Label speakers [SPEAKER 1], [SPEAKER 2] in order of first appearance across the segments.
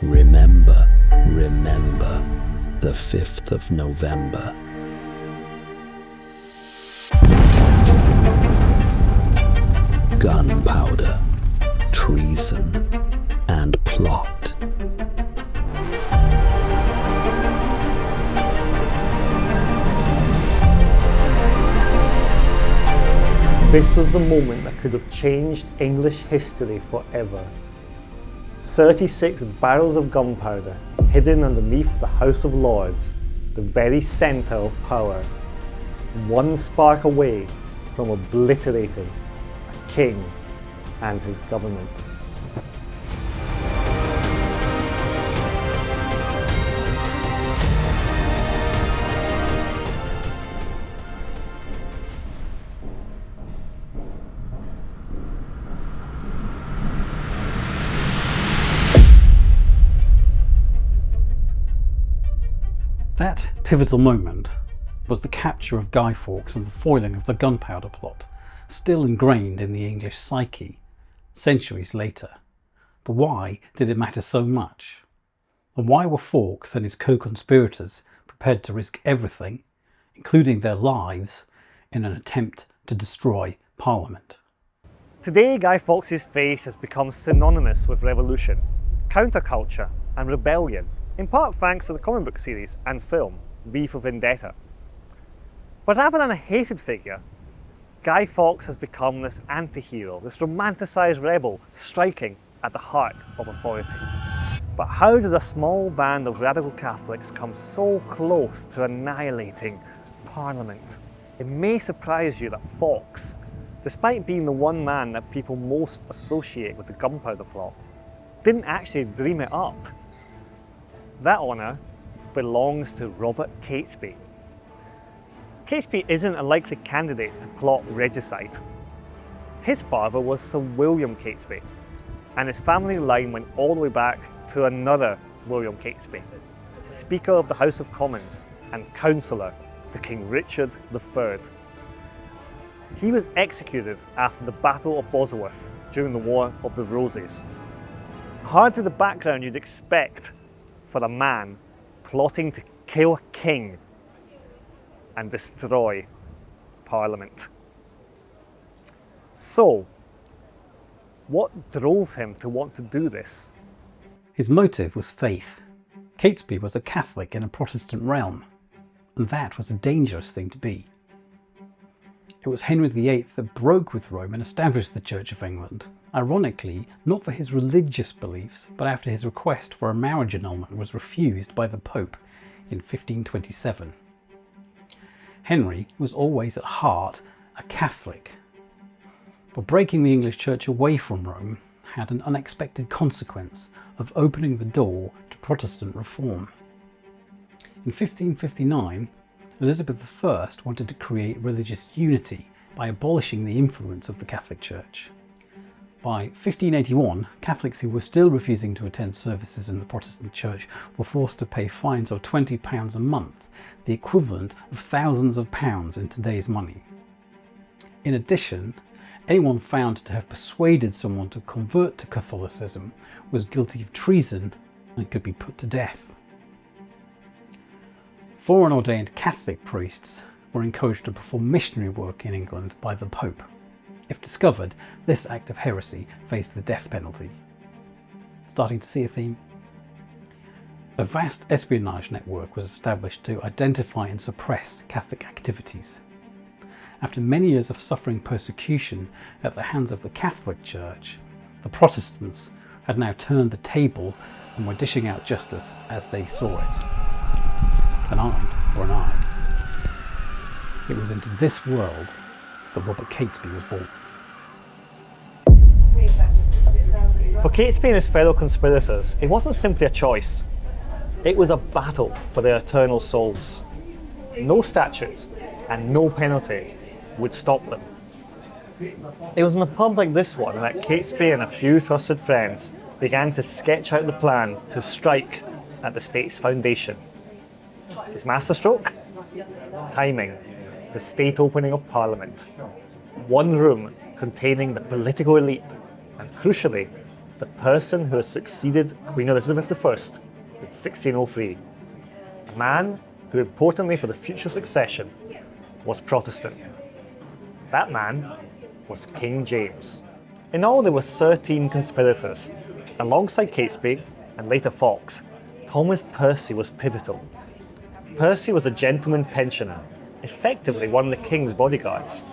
[SPEAKER 1] Remember, remember, the 5th of November. Gunpowder, treason, and plot.
[SPEAKER 2] This was the moment that could have changed English history forever. 36 barrels of gunpowder hidden underneath the House of Lords, the very centre of power. One spark away from obliterating a king and his government.
[SPEAKER 3] That pivotal moment was the capture of Guy Fawkes and the foiling of the Gunpowder Plot, still ingrained in the English psyche, centuries later. But why did it matter so much? And why were Fawkes and his co-conspirators prepared to risk everything, including their lives, in an attempt to destroy Parliament?
[SPEAKER 2] Today, Guy Fawkes' face has become synonymous with revolution, counterculture and rebellion, in part thanks to the comic book series and film, V for Vendetta. But rather than a hated figure, Guy Fawkes has become this anti-hero, this romanticised rebel striking at the heart of authority. But how did a small band of radical Catholics come so close to annihilating Parliament? It may surprise you that Fawkes, despite being the one man that people most associate with the Gunpowder Plot, didn't actually dream it up. That honour belongs to Robert Catesby. Catesby isn't a likely candidate to plot regicide. His father was Sir William Catesby, and his family line went all the way back to another William Catesby, Speaker of the House of Commons and Councillor to King Richard III. He was executed after the Battle of Bosworth during the War of the Roses. Hardly the background you'd expect for a man plotting to kill a king and destroy Parliament. So, what drove him to want to do this?
[SPEAKER 3] His motive was faith. Catesby was a Catholic in a Protestant realm, and that was a dangerous thing to be. It was Henry VIII that broke with Rome and established the Church of England, ironically not for his religious beliefs, but after his request for a marriage annulment was refused by the Pope in 1527. Henry was always at heart a Catholic, but breaking the English Church away from Rome had an unexpected consequence of opening the door to Protestant reform. In 1559, Elizabeth I wanted to create religious unity by abolishing the influence of the Catholic Church. By 1581, Catholics who were still refusing to attend services in the Protestant Church were forced to pay fines of £20 a month, the equivalent of thousands of pounds in today's money. In addition, anyone found to have persuaded someone to convert to Catholicism was guilty of treason and could be put to death. Foreign ordained Catholic priests were encouraged to perform missionary work in England by the Pope. If discovered, this act of heresy faced the death penalty. Starting to see a theme? A vast espionage network was established to identify and suppress Catholic activities. After many years of suffering persecution at the hands of the Catholic Church, the Protestants had now turned the table and were dishing out justice as they saw it. An eye for an eye. It was into this world that Robert Catesby was born.
[SPEAKER 2] For Catesby and his fellow conspirators, it wasn't simply a choice. It was a battle for their eternal souls. No statute and no penalty would stop them. It was in a pub like this one that Catesby and a few trusted friends began to sketch out the plan to strike at the state's foundation. His masterstroke? Timing. The state opening of Parliament. One room containing the political elite and, crucially, the person who had succeeded Queen Elizabeth I in 1603. A man who, importantly for the future succession, was Protestant. That man was King James. In all, there were 13 conspirators. Alongside Catesby and later Fawkes, Thomas Percy was pivotal. Percy was a gentleman pensioner, effectively one of the king's bodyguards.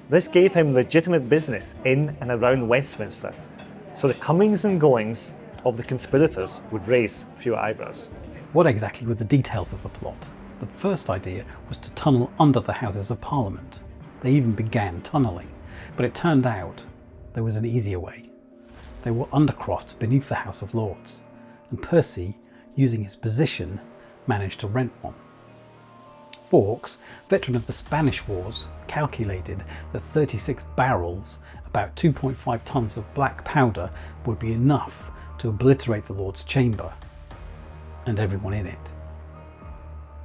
[SPEAKER 2] This gave him legitimate business in and around Westminster, so the comings and goings of the conspirators would raise fewer eyebrows.
[SPEAKER 3] What exactly were the details of the plot? The first idea was to tunnel under the Houses of Parliament. They even began tunnelling, but it turned out there was an easier way. There were undercrofts beneath the House of Lords, and Percy, using his position, managed to rent one. Fawkes, veteran of the Spanish Wars, calculated that 36 barrels, about 2.5 tons of black powder, would be enough to obliterate the Lord's chamber and everyone in it.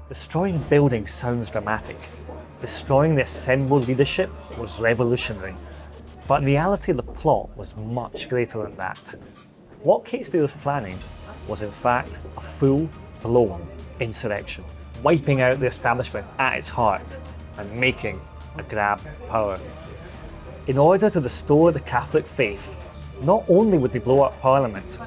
[SPEAKER 2] Destroying buildings sounds dramatic. Destroying the assembled leadership was revolutionary. But in reality, the plot was much greater than that. What Catesby was planning was in fact a full-blown insurrection, wiping out the establishment at its heart and making a grab for power. In order to restore the Catholic faith, not only would they blow up Parliament,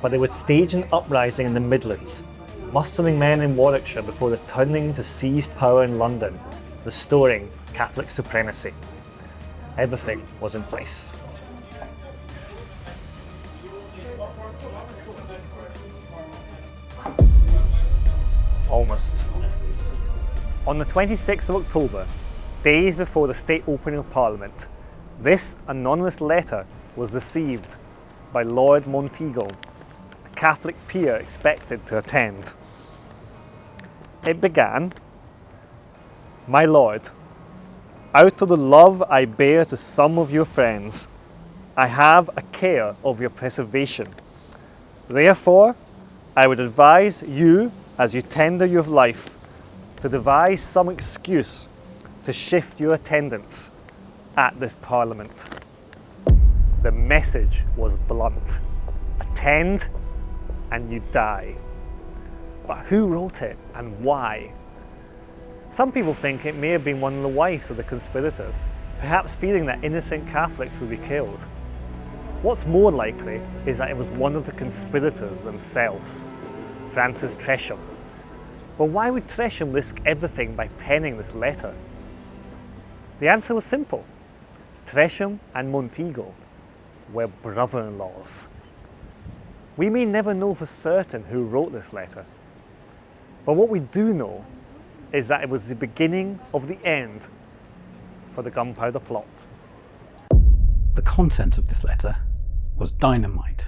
[SPEAKER 2] but they would stage an uprising in the Midlands, mustering men in Warwickshire before returning to seize power in London, restoring Catholic supremacy. Everything was in place. Almost. On the 26th of October, days before the state opening of Parliament, this anonymous letter was received by Lord Monteagle, a Catholic peer expected to attend. It began, "My Lord, out of the love I bear to some of your friends, I have a care of your preservation. Therefore, I would advise you, as you tender your life, to devise some excuse to shift your attendance at this Parliament." The message was blunt. Attend and you die. But who wrote it and why? Some people think it may have been one of the wives of the conspirators, perhaps fearing that innocent Catholics would be killed. What's more likely is that it was one of the conspirators themselves, Francis Tresham. But why would Tresham risk everything by penning this letter? The answer was simple. Tresham and Monteagle were brother-in-laws. We may never know for certain who wrote this letter, but what we do know is that it was the beginning of the end for the Gunpowder Plot.
[SPEAKER 3] The content of this letter was dynamite,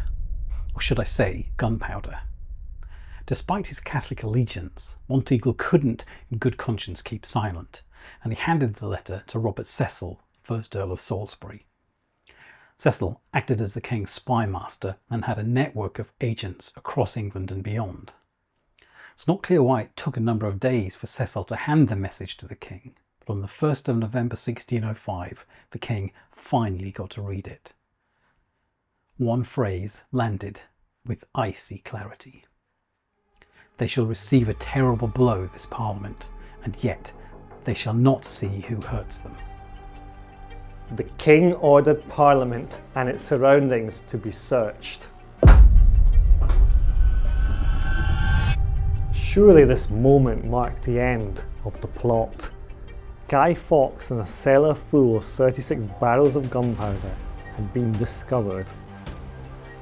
[SPEAKER 3] or should I say gunpowder. Despite his Catholic allegiance, Monteagle couldn't in good conscience keep silent, and he handed the letter to Robert Cecil, 1st Earl of Salisbury. Cecil acted as the king's spy master and had a network of agents across England and beyond. It's not clear why it took a number of days for Cecil to hand the message to the king, but on the 1st of November 1605, the king finally got to read it. One phrase landed with icy clarity. "They shall receive a terrible blow, this Parliament, and yet they shall not see who hurts them."
[SPEAKER 2] The king ordered Parliament and its surroundings to be searched. Surely this moment marked the end of the plot. Guy Fawkes and a cellar full of 36 barrels of gunpowder had been discovered.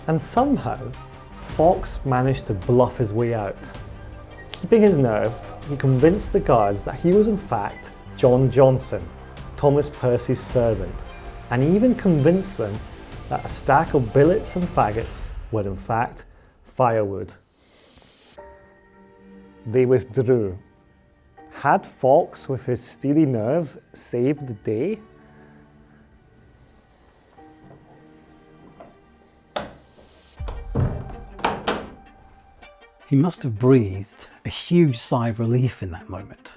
[SPEAKER 2] And somehow, Fawkes managed to bluff his way out. Keeping his nerve, he convinced the guards that he was in fact John Johnson, Thomas Percy's servant, and even convinced them that a stack of billets and faggots were in fact firewood. They withdrew. Had Fawkes, with his steely nerve, saved the day?
[SPEAKER 3] He must have breathed a huge sigh of relief in that moment.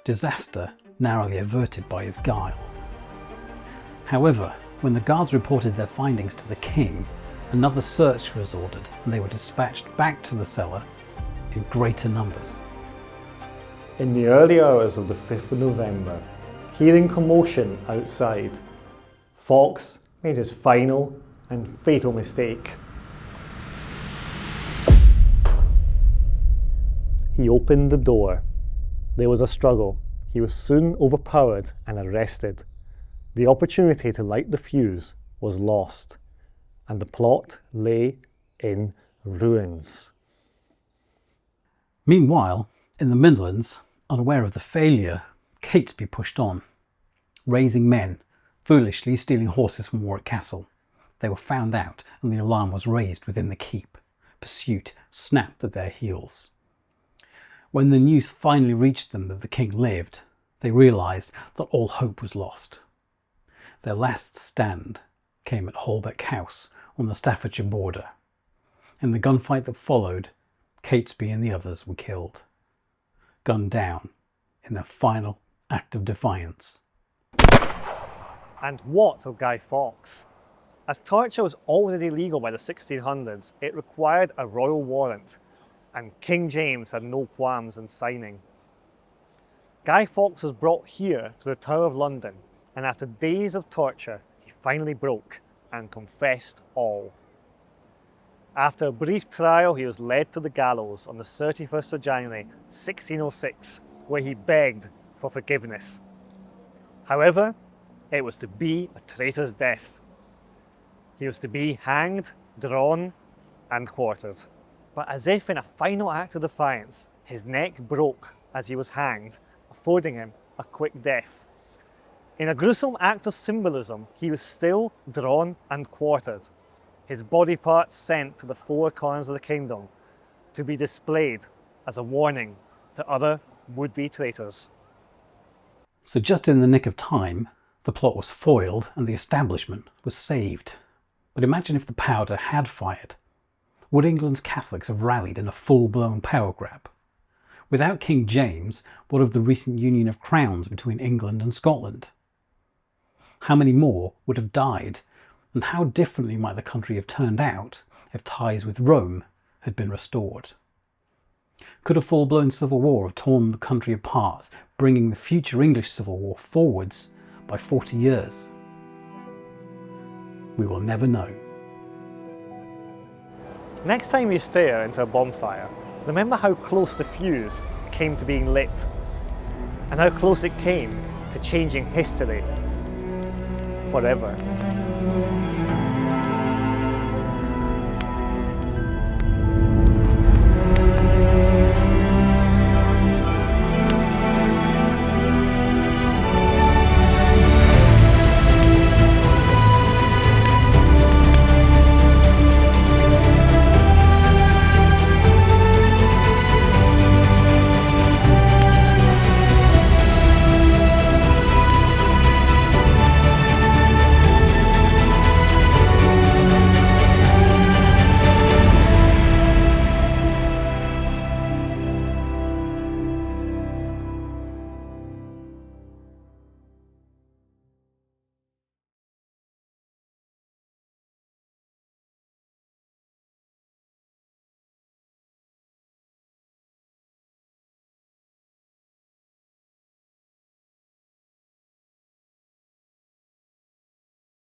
[SPEAKER 3] Disaster narrowly averted by his guile. However, when the guards reported their findings to the king, Another search was ordered and they were dispatched back to the cellar in greater numbers.
[SPEAKER 2] In the early hours of the 5th of November, hearing commotion outside, Fawkes made his final and fatal mistake. He opened the door. There was a struggle. He was soon overpowered and arrested. The opportunity to light the fuse was lost, and the plot lay in ruins.
[SPEAKER 3] Meanwhile, in the Midlands, unaware of the failure, Catesby pushed on, raising men, foolishly stealing horses from Warwick Castle. They were found out and the alarm was raised within the keep. Pursuit snapped at their heels. When the news finally reached them that the king lived, they realised that all hope was lost. Their last stand came at Holbeck House on the Staffordshire border. In the gunfight that followed, Catesby and the others were killed, gunned down in their final act of defiance.
[SPEAKER 2] And what of Guy Fawkes? As torture was already legal by the 1600s, it required a royal warrant, and King James had no qualms in signing. Guy Fawkes was brought here to the Tower of London, and after days of torture, he finally broke and confessed all. After a brief trial, he was led to the gallows on the 31st of January 1606, where he begged for forgiveness. However, it was to be a traitor's death. He was to be hanged, drawn, and quartered. But as if in a final act of defiance, his neck broke as he was hanged, affording him a quick death. In a gruesome act of symbolism, he was still drawn and quartered, his body parts sent to the four corners of the kingdom to be displayed as a warning to other would-be traitors.
[SPEAKER 3] So just in the nick of time, the plot was foiled and the establishment was saved. But imagine if the powder had fired. Would England's Catholics have rallied in a full-blown power grab? Without King James, what of the recent union of crowns between England and Scotland? How many more would have died? And how differently might the country have turned out if ties with Rome had been restored? Could a full-blown civil war have torn the country apart, bringing the future English civil war forwards by 40 years? We will never know.
[SPEAKER 2] Next time you stare into a bonfire, remember how close the fuse came to being lit, and how close it came to changing history forever.